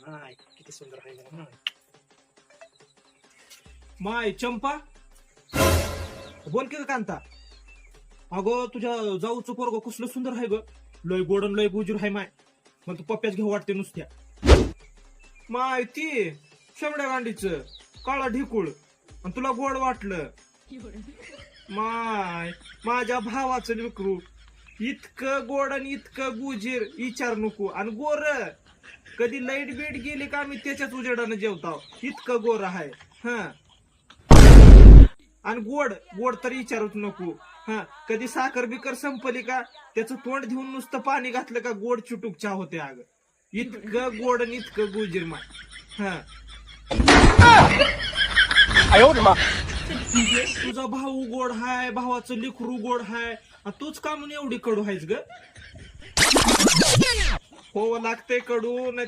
माय किती सुंदर आहे जरा. माय चंपा बोल की ग कांता. अगं तुझ्या जाऊचं पोरग कसलं सुंदर आहे ग. लय गोडन लय गुजूर आहे माय. मग तू पप्प्याच घेऊ वाटते नुसत्या. माय ती शेमड्या गांडीच काळा ढिकूळ आणि तुला गोड वाटलं. माय माझ्या भावाचं लेकरू इतकं गोड आणि इतकं गुजीर विचार नको. आणि गोर कधी लाईट बीट गेली का आम्ही त्याच्याच उजेडानं जेवताव. इतकं गोर आहे. हा आणि गोड गोड तर विचारूच नको. हा कधी साखर बिकर संपली का त्याचं तोंड घेऊन नुसतं पाणी घातलं का गोड चुटूक चहा होते. अगं इतकं गोड आणि इतकं गुजीर माय. हा तुझा भाऊ गोड हाय, भावाचं लेकरू गोड हाय, तूच का म्हणून एवढी कडू आहेस ग. हो लागते कडू नाही